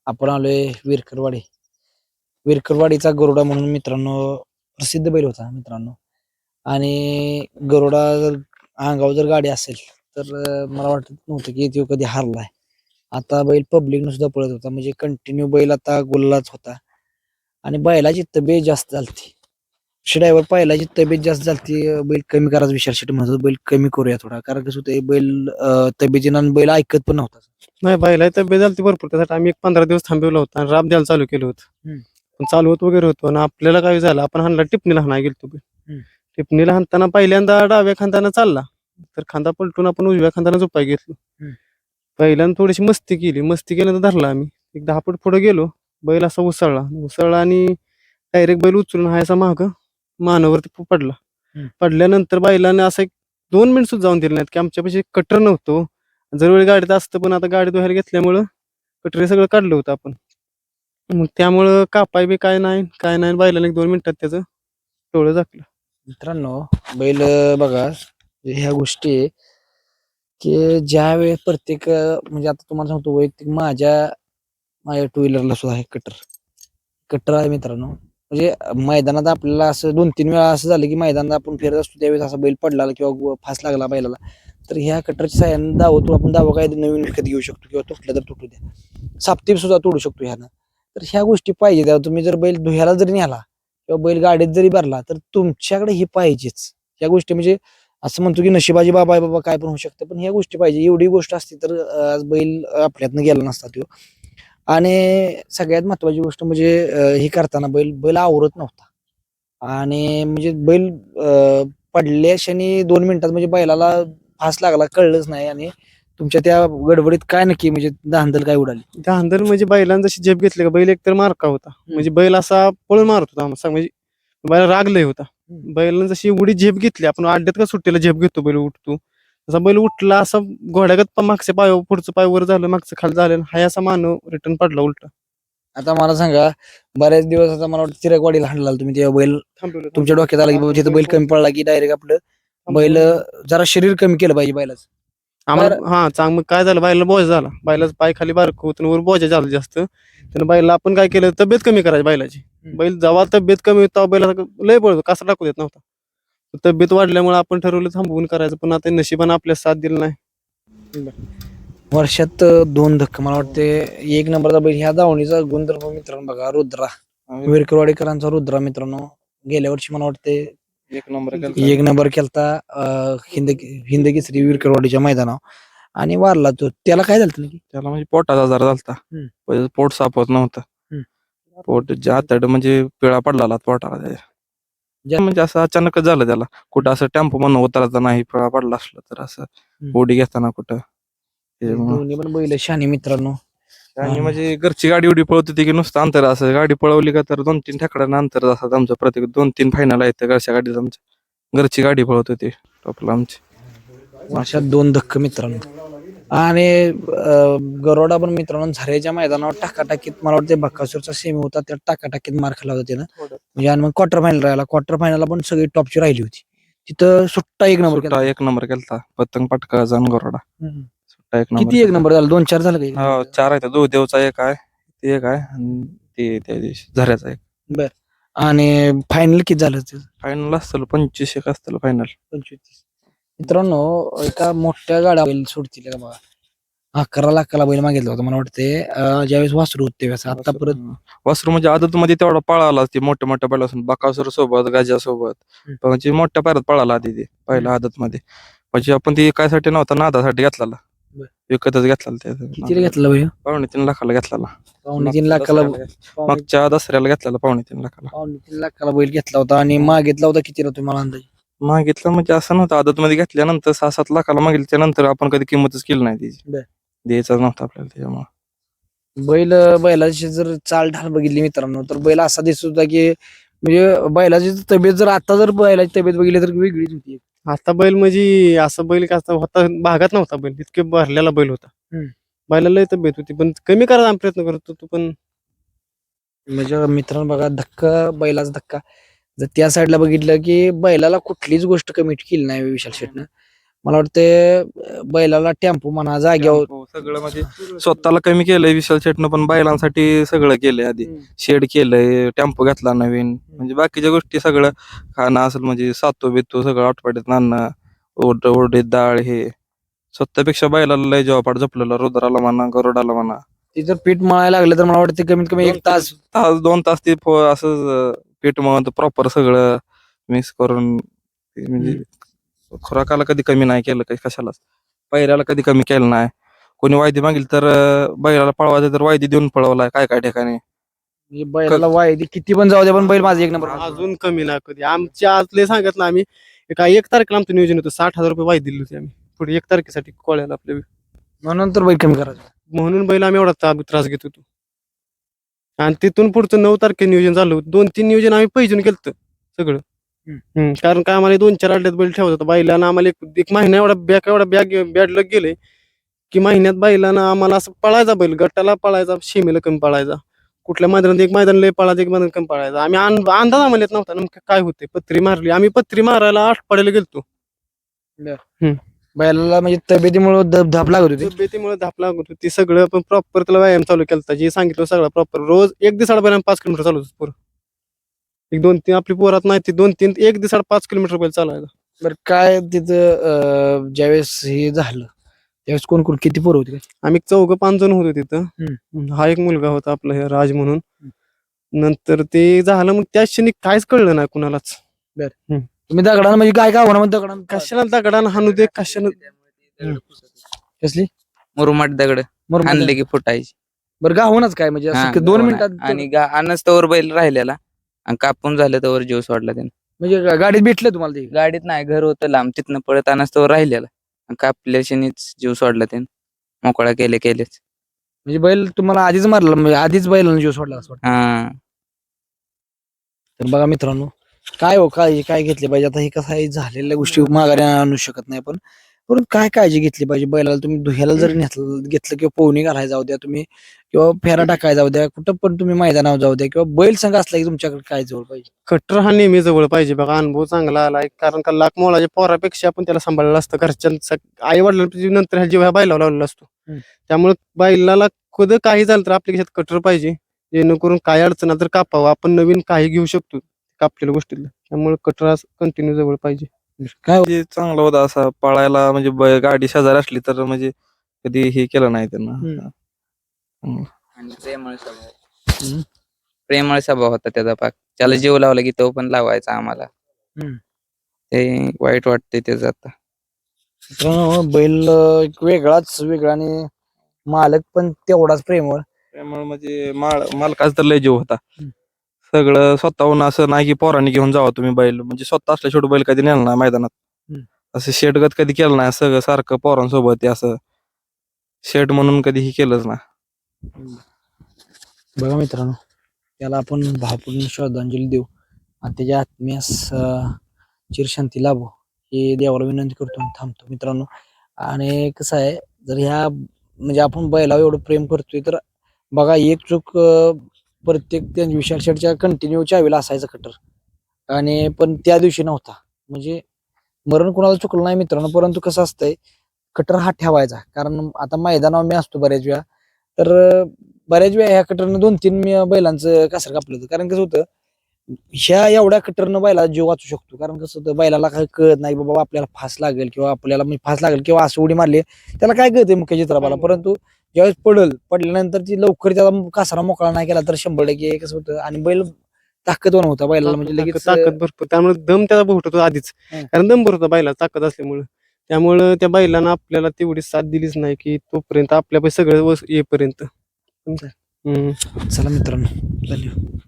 आपण आलोय विरकरवाडीचा गरुडा म्हणून मित्रांनो प्रसिद्ध बैल होता मित्रांनो. आणि गरुडा जर अंगावर जर गाडी असेल तर मला वाटत नव्हतं की तो कधी हारलाय. आता बैल पब्लिक सुद्धा पळत होता, म्हणजे कंटिन्यू बैल आता गुलालाच होता. आणि बैलाची तब्येत जास्त झालती. ड्रायव्हर बैलाची तब्येत जास्त झालती, बैल कमी करायचा विचार शेट म्हणतो, बैल कमी करूया थोडा, कारण कसं होतं बैल तब्येतीनं बैल ऐकत पण नव्हता. नाही बैला तब्येत झाली भरपूर, त्यासाठी आम्ही एक 15 दिवस थांबवलं होतं आणि राब द्यायला चालू केलं होतं. पण चालू होत वगैरे होतो आणि आपल्याला काय झालं, आपण हाणला टिपणीला हाणाय गेलतो. टिपणीला हाणताना पहिल्यांदा डाव्या खांद्यानं चालला, तर खांदा पलटून आपण उजव्या खांद्यानं झोपाय घेतलो. पहिल्यांदा थोडीशी मस्ती केल्यानंतर धरला आम्ही. एक 10 फूट पुढे गेलो, बैल असा उसळला आणि डायरेक्ट बैल उचलून हायसा माग मानावरती पडला. पडल्यानंतर बैलाने असं एक 2 मिनिट सुद्धा जाऊन दिले नाहीत, की आमच्यापाशी कटर नव्हतं. जर वेळ गाडीत असतं, पण आता गाडी बाहेर घेतल्यामुळं कटरी सगळं काढलं होतं आपण. मग त्यामुळं कापाय बी काय नाही बैलाने 1-2 मिनिटात त्याचं डोळं झाकलं. मित्रांनो बैल बघा, ह्या गोष्टी आहे की ज्या वेळेस प्रत्येक म्हणजे आता तुम्हाला सांगतो वैयक्तिक माझ्या टू व्हीलरला सुद्धा आहे कटर आहे मित्रांनो. म्हणजे मैदानात आपल्याला असं 2-3 वेळा असं झालं की मैदानात आपण फिरत असतो त्यावेळेस असा बैल पडला किंवा फास लागला बैलाला, तर ह्या कटरच्या साह्याने आपण दावा काय नवीन विकत घेऊ शकतो, किंवा तुटलं तर तुटू द्या, साप्तीप सुद्धा तोडू शकतो ह्यानं. तर ह्या गोष्टी पाहिजे. तेव्हा तुम्ही जर बैल धुयाला जरी नेला किंवा बैल गाडीत जरी भरला तर तुमच्याकडे ही पाहिजेच. ह्या गोष्टी म्हणजे असं म्हणतो की नशिबाजी बाबा आहे बाबा, काय पण होऊ शकतं, पण ह्या गोष्टी पाहिजे. एवढी गोष्ट असती तर आज बैल आपल्यातनं गेला नसता तो. आणि सगळ्यात महत्वाची गोष्ट म्हणजे हे करताना बैल आवरत नव्हता. आणि म्हणजे बैल पडल्या क्षणी 2 मिनिटात म्हणजे बैलाला फास लागला कळलंच नाही. आणि तुमच्या त्या गडबडीत काय नक्की म्हणजे धांदल काय उडाली? धांदल म्हणजे बैलांना जशी झेप घेतली का, बैल एकतर मारका होता, म्हणजे बैल असा पळून मारत होता म्हणजे बैल रागलय होता. बैलांना जशी उडी झेप घेतली, आपण अड्ड्यात का सुट्टीला झेप घेतो बैल उठतो, तसा बैल उठला, असा घोड्यागत मागच्या पाय पुढचं पाय वर झालं, मागचं खाली झालं, हाय असा मानव रिटर्न पडला उलटा. आता मला सांगा, बऱ्याच दिवस आता मला वाटतं चिरकवाडीला हाणला तुम्ही, तेव्हा बैल तुमच्या डोक्यात आला की बाबा तिथं बैल कमी पडला की डायरेक्ट आपलं बैल जरा शरीर कमी केलं पाहिजे बैलाचं. आम्हाला चांग मग काय झालं, बैलाला बोजा झाला, बैलाचा पाय खाली बारक होतं, वर बोजा झाला जास्त. तर बैला आपण काय केलं, तब्येत कमी करायची बैलाची. बैल जेव्हा तब्येत कमी होता बैला लय पळतो, कसा टाकू देत नव्हता. तब्येत वाढल्यामुळे आपण ठरवलं थांबवून करायचं, पण आता नशिबानं आपल्या साथ दिलं नाही. वर्षात 2 धक्का मला वाटते. 1 नंबरचा बैल ह्या दावणीचा गुणधर्म मित्रांनो बघा, रुद्रा विरकरवाडीकरांचा रुद्रा मित्रांनो. गेल्या वर्षी मला वाटते 1 नंबर केलता हिंद केसरी विरकरवाडीच्या मैदानावर, आणि वारला तो. त्याला काय झालं त्याला म्हणजे पोटाचा आजार झालता, पोट साफ होत नव्हतं. पोट आतड म्हणजे पिळा पडला पोटाला त्याच्या, म्हणजे असं अचानकच झालं त्याला. कुठं असं टेम्पो म्हणून उतरायचा नाही, पिळा पडला असलं तर असं उडी घेताना कुठं. दोन्ही पण बैल शानी मित्रांनो. आणि म्हणजे घरची गाडी एवढी पळत होती की नुसतं अंतर असं, गाडी पळवली का तर 2-3 ठेकड्यानं अंतर असं आमचं. प्रत्येक 2-3 फायनल आहेत घरच्या गाडीत आमच्या. घरची गाडी पळत होती टॉपला आमची. वर्षात 2 धक्क मित्रांनो. आणि गरोडा पण मित्रांनो झऱ्याच्या मैदानावर टाकाटाकीत, मला वाटतं बक्कासूरचा सेमी होता त्या टाकाटाकीत मार खाल्ला होता त्यानं. म्हणजे आणि मग क्वार्टर फायनल राहिला. क्वार्टर फायनलला पण सगळी टॉपची राहिली होती. तिथं सुट्टा 1 नंबर केला. 1 नंबर केलता पतंग पटकाचा आणि गरोडा. सुट्टा 1 नंबर. किती 1 नंबर झाला? 2-4 झालं काही? 4 आहे. देवचा एक आहे, ते एक आहे, आणि ते त्या दिवशी झऱ्याचा एक. बर. आणि फायनल किती झालं? फायनल असतं 25 एक असतं फायनल. 25. मित्रांनो एका मोठ्या गाड्या बैल सोडतील का बघा. 11 लाखाला बैल मागितला होता मला वाटते, ज्यावेळेस वासरू होते त्यावेळेस. आता परत वासरू म्हणजे आदत मध्ये तेवढा पळाला, ते मोठ्या मोठ्या बैलासून बकासूर सोबत, गाजा सोबत, म्हणजे मोठ्या पायऱ्यात पळाला आधी ते पहिल्या आदत मध्ये. म्हणजे आपण ती काय साठी नव्हता, नादासाठी घेतलेला, विकतच घेतलेला. किती घेतला बैल? 2.5 लाखाला घेतलेला. 2.5 लाखाला मागच्या दसऱ्याला घेतलेला 2.5 लाखाला. 2.5 लाखाला बैल घेतला होता. आणि मागितला होता कितीला तुम्हाला अंदाज? मागितलं म्हणजे असं नव्हतं, आदत मध्ये घेतल्यानंतर 6-7 लाखाला मागितलं, त्यानंतर आपण कधी किंमतच केली नाही त्याची, द्यायचाच नव्हता आपल्याला त्याच्यामुळे. बैलाची जर चाल ढाल बघितली मित्रांनो, तर बैल असा दिसत होता की म्हणजे बैलाची तब्येत जर आता जर बैलाची तब्येत बघितली तर वेगळीच होती. आता बैल म्हणजे असं बैल का होता, भागात नव्हता बैल, इतके भरलेला बैल होता. बैलाला लय तब्येत होती, पण कमी करायचा आम्ही प्रयत्न करत होतो. पण म्हणजे मित्रांनो बघा, धक्का बैलाचा धक्का जर त्या साईडला बघितलं की बैलाला कुठलीच गोष्ट कमिट केली नाही विशाल शेटनं. मला वाटतं बैलाला टेम्पो म्हणा जाग्यावर हो, सगळं म्हणजे स्वतःला कमी केलंय विशाल शेटनं, पण बैलांसाठी सगळं केलंय. आधी शेड केलंय, टेम्पो घेतला नवीन, म्हणजे बाकीच्या गोष्टी सगळं खाणं असेल म्हणजे सातू बितू सगळं आठवड्यात आणणं, ओरडीत डाळ हे स्वतःपेक्षा बैलाला लय जेव्हा जपलेलं, रुद्राला म्हणा गरुडाला म्हणा. ते जर पीठ मळायला लागलं तर मला वाटतं कमीत कमी 1 तास 2 तास ते असं पीठ मळून प्रॉपर सगळं मिक्स करून ते म्हणजे खुराकाला कधी कमी नाही केलं काही कशालाच, पहिल्याला कधी कमी केलं नाही. कोणी वायदी मागितली तर बैलाला पळवायचं तर वायदी देऊन पळवलाय काय काय ठिकाणी. म्हणजे बैलाला वायदी किती पण जाऊ द्या पण बैल माझा 1 नंबर. अजून कमी नाही कधी. आमच्या आतले सांगत ना आम्ही एका 1 तारखेला आमचं नियोजन होतं 60,000 रुपये वाय दिली होती आम्ही पुढे 1 तारखेसाठी कोळ्याला आपल्या. म्हणून तर बैल कमी करायचं. म्हणून बैल आम्ही एवढा त्रास घेत होतो. आणि तिथून पुढचं 9 तारखे नियोजन झालं होतं. 2-3 नियोजन आम्ही पैजून केलं सगळं. कारण काय आम्हाला 2-4 अड्ड्यात बैल ठेवत होता. बैलांना आम्हाला एक महिना एवढा बॅड लग गेले की महिन्यात बैलांना आम्हाला असं पळायचा, बैल गटाला पळायचा, शिमेला कमी पळायचा, कुठल्या मैदानात एक मैदान लय पळायचं, एक मैदान कमी पळायचा. आम्ही अंदाज आम्हाला येत नव्हता नेमकं काय होते. पत्री मारली आम्ही, पत्री मारायला 8 पाड्याला गेलतो. बैलाला म्हणजे तब्येतीमुळे धाप लागत होती. तब्येतीमुळे धाप लागत होती सगळं, पण प्रॉपर त्याला व्यायाम चालू केला, जे सांगितलं सगळं प्रॉपर. रोज 1 दिवसाड बैल 5 किलोमीटर चालू होतं पोरं. 1-2-3 आपली पोरात नाही ती 2-3 1 दिवसाड 5 किलोमीटर बैल चालायला. बरं काय तिथं ज्यावेळेस हे झालं त्यावेळेस कोण कोण किती पोरं होती? आम्ही 4-5 जण होतो तिथं. हा एक मुलगा होता आपला हे राज म्हणून. नंतर ते झालं मग त्या क्षणी काहीच कळलं नाही कुणालाच. तुम्ही दगडानं म्हणजे काय काय होणार दगडानं कशाला दगडानं हाणू दे, कशाला कसली मुरुमाट दगड आणले की फुटायची. बरं गावूनच काय म्हणजे हा, 2 गावाला. मिनिटात आणि आणस्तवर बैल राहिलेला आणि कापून झालं तर जीव सोडला त्याने. म्हणजे गाडीत भेटलं तुम्हाला ते? गाडीत नाही, घर होतं लांब, तिथनं पळत आणस्तवर राहिलेला आणि कापल्याशीनीच जीव सोडला त्याने. मोकळा केलेच. म्हणजे बैल तुम्हाला आधीच मारला, म्हणजे आधीच बैलानं जीव सोडला असं वाटतं. हा, तर बघा मित्रांनो, काय घेतले पाहिजे आता? हे कसं आहे, झालेल्या गोष्टी माघारी आणू शकत नाही, पण परंतु काय काळजी घेतली पाहिजे? बैलाला तुम्ही धुह्याला जरी घेतलं किंवा पोहणी घालायला जाऊ द्या तुम्ही, किंवा फेरा टाकायला जाऊ द्या, कुठं पण तुम्ही मैदानावर जाऊ द्या, किंवा बैल संघ असला की तुमच्याकडे काय जवळ पाहिजे? कट्टर हा नेहमी जवळ पाहिजे. बघा अनुभव चांगला आलाय, कारण का लाख मोलाच्या पोरापेक्षा आपण त्याला सांभाळलं असतं. घरच्यांचा आई वडिलांच्या नंतर ह्या जीव ह्या बैलावर लावलेला असतो. त्यामुळे बैलाला खुद काही झालं तर आपल्या खिशात कट्टर पाहिजे, जेणेकरून काय अडचण आली तर कापावं. आपण नवीन काही घेऊ शकतो कापलेल्या गोष्टीला, त्यामुळे कट्टर कंटिन्यू जवळ पाहिजे. काय म्हणजे चांगला होता असा पळायला, म्हणजे गाडी शेजारी असली तर म्हणजे कधी हे केलं नाही त्यांना. आणि प्रेमळ स्वभाव होता त्याचा पाक. त्याला जीव लावला की तो पण लावायचा आम्हाला. ते वाईट वाटते त्याचं आता. मित्रांनो, बैल एक वेगळा आणि मालक पण तेवढाच प्रेमळ. त्यामुळे म्हणजे मालकाचा तर लय जीव होता. सगळं स्वतःहून, असं नाही की पोरांनी घेऊन जावा तुम्ही बैल, म्हणजे स्वतः असल्या शेवट बैल कधी नेला नाही मैदानात. असं शेटगत कधी केलं नाही, सगळं सारखं पोरांसोबत ते असं शेट म्हणून कधीही केलंच ना. बघा मित्रांनो, त्याला आपण भावपूर्ण श्रद्धांजली देऊ आणि त्याच्या आत्म्यास चिरशांती लाभो हे देवाला विनंती करतो आणि थांबतो मित्रांनो. आणि कसं आहे, जर ह्या म्हणजे आपण बैलावर एवढं प्रेम करतोय तर बघा, एक चूक प्रत्येक त्या विशाल शेटच्या कंटिन्यू चावीला असायचं कटर, आणि पण त्या दिवशी नव्हता. म्हणजे मरण कोणाला चुकलं नाही मित्रांनो, परंतु कसं असतंय, कटर हा ठेवायचा. कारण आता मैदानावर मी असतो बऱ्याच वेळा, तर बऱ्याच वेळा ह्या कटरनं 2-3 बैलांचं कासर कापलं होतं. कारण कसं होतं, ह्या एवढ्या कटरनं बैलाला जीव वाचू शकतो. कारण कसं होतं, बैलाला काही कळत नाही बाबा आपल्याला फास लागेल किंवा आपल्याला फास लागेल किंवा असं उडी मारली, त्याला काय कळतंय मुख्य चित्राबाला. परंतु ज्यावेळेस पडल्यानंतर ती लवकर त्याला कासरा मोकळा नाही केला तर 100% कसं होतं, आणि बैल ताकदवान होता बैलाला, म्हणजे लगेच ताकद भरपूर, त्यामुळे दम त्याचा बहुत होतो आधीच. कारण दम भरतो बैला ताकद असल्यामुळे. त्यामुळे त्या बैलांना आपल्याला तेवढी साथ दिलीच नाही की तोपर्यंत आपल्या सगळं येईपर्यंत. चला मित्रांनो, धन्यवाद.